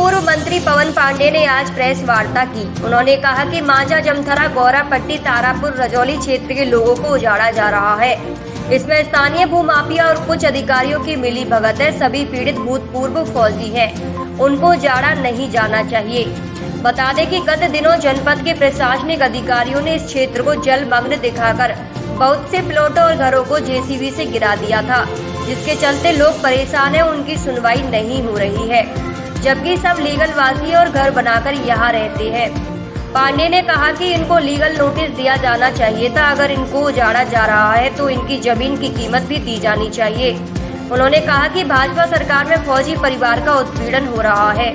पूर्व मंत्री पवन पांडे ने आज प्रेस वार्ता की। उन्होंने कहा कि मांझा जमथरा गौरापट्टी तारापुर रजौली क्षेत्र के लोगों को उजाड़ा जा रहा है। इसमें स्थानीय भूमाफिया और कुछ अधिकारियों की मिली भगत है। सभी पीड़ित भूतपूर्व फौजी हैं, उनको उजाड़ा नहीं जाना चाहिए। बता दें कि गत दिनों जनपद के प्रशासनिक अधिकारियों ने इस क्षेत्र को जलमग्न दिखाकर बहुत से प्लॉटों और घरों को जेसीबी से गिरा दिया था, जिसके चलते लोग परेशान हैं। उनकी सुनवाई नहीं हो रही है, जबकि सब लीगल वासी और घर बनाकर यहाँ रहते हैं। पांडे ने कहा कि इनको लीगल नोटिस दिया जाना चाहिए था। अगर इनको उजाड़ा जा रहा है तो इनकी जमीन की कीमत भी दी जानी चाहिए। उन्होंने कहा कि भाजपा सरकार में फौजी परिवार का उत्पीड़न हो रहा है,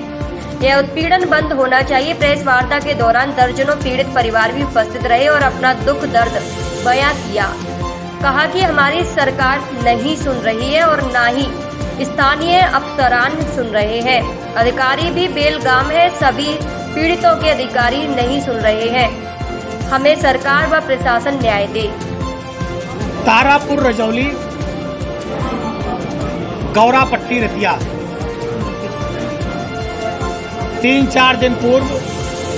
यह उत्पीड़न बंद होना चाहिए। प्रेस वार्ता के दौरान दर्जनों पीड़ित परिवार भी उपस्थित रहे और अपना दुख दर्द बयां किया। कहा कि हमारी सरकार नहीं सुन रही है और न ही स्थानीय अफसरान सुन रहे हैं। अधिकारी भी बेलगाम है, सभी पीड़ितों के अधिकारी नहीं सुन रहे हैं। हमें सरकार व प्रशासन न्याय दे। तारापुर रजौली गौरापट्टी रतिया 3-4 दिन पूर्व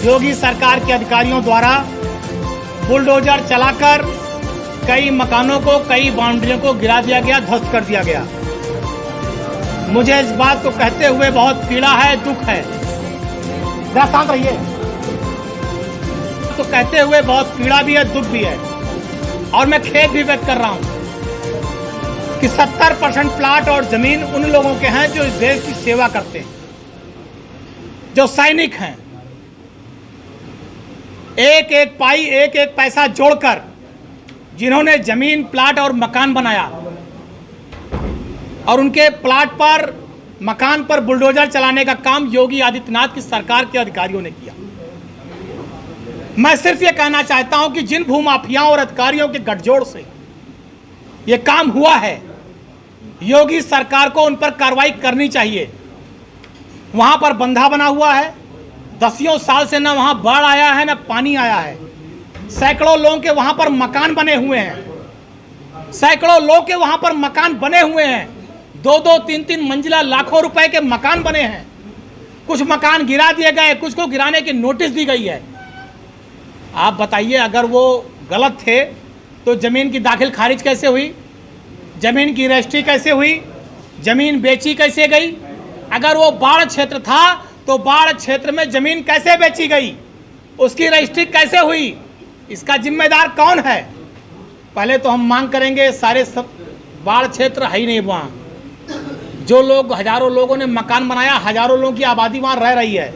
योगी सरकार के अधिकारियों द्वारा बुलडोजर चलाकर कई मकानों को, कई बाउंड्रियों को गिरा दिया गया, ध्वस्त कर दिया गया। मुझे इस बात को कहते हुए बहुत पीड़ा है, दुख है। शांत रहिए। तो कहते हुए बहुत पीड़ा भी है, दुख भी है, और मैं खेद भी व्यक्त कर रहा हूं कि 70% प्लाट और जमीन उन लोगों के हैं जो इस देश की सेवा करते हैं, जो सैनिक हैं। एक एक पाई, एक एक पैसा जोड़कर जिन्होंने जमीन, प्लाट और मकान बनाया और उनके प्लाट पर, मकान पर बुलडोजर चलाने का काम योगी आदित्यनाथ की सरकार के अधिकारियों ने किया। मैं सिर्फ ये कहना चाहता हूं कि जिन भूमाफियाओं और अधिकारियों के गठजोड़ से ये काम हुआ है, योगी सरकार को उन पर कार्रवाई करनी चाहिए। वहां पर बंधा बना हुआ है, दसियों साल से न वहां बाढ़ आया है, न पानी आया है। सैकड़ों लोगों के वहां पर मकान बने हुए हैं, सैकड़ों लोग के वहां पर मकान बने हुए हैं। 2-2, 3-3 मंजिला लाखों रुपए के मकान बने हैं। कुछ मकान गिरा दिए गए, कुछ को गिराने की नोटिस दी गई है। आप बताइए, अगर वो गलत थे तो जमीन की दाखिल खारिज कैसे हुई? जमीन की रजिस्ट्री कैसे हुई? जमीन बेची कैसे गई? अगर वो बाढ़ क्षेत्र था तो बाढ़ क्षेत्र में जमीन कैसे बेची गई? उसकी रजिस्ट्री कैसे हुई? इसका जिम्मेदार कौन है? पहले तो हम मांग करेंगे, सारे सब बाढ़ क्षेत्र है ही नहीं वहाँ। जो लोग, हजारों लोगों ने मकान बनाया, हजारों लोगों की आबादी वहाँ रह रही है,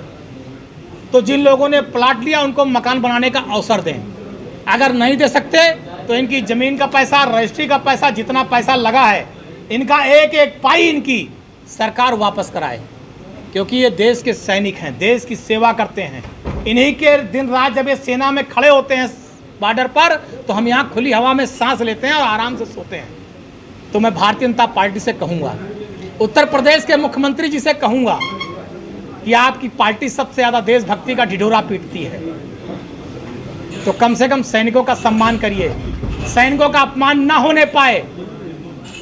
तो जिन लोगों ने प्लाट लिया उनको मकान बनाने का अवसर दें। अगर नहीं दे सकते तो इनकी ज़मीन का पैसा, रजिस्ट्री का पैसा, जितना पैसा लगा है, इनका एक एक पाई इनकी सरकार वापस कराए, क्योंकि ये देश के सैनिक हैं, देश की सेवा करते हैं। इन्हीं के दिन रात जब ये सेना में खड़े होते हैं बॉर्डर पर, तो हम यहाँ खुली हवा में सांस लेते हैं और आराम से सोते हैं। तो मैं भारतीय जनता पार्टी से कहूँगा, उत्तर प्रदेश के मुख्यमंत्री जी से कहूँगा कि आपकी पार्टी सबसे ज़्यादा देशभक्ति का ढिढोरा पीटती है, तो कम से कम सैनिकों का सम्मान करिए, सैनिकों का अपमान ना होने पाए।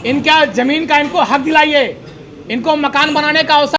इनका जमीन का इनको हक दिलाइए, इनको मकान बनाने का अवसर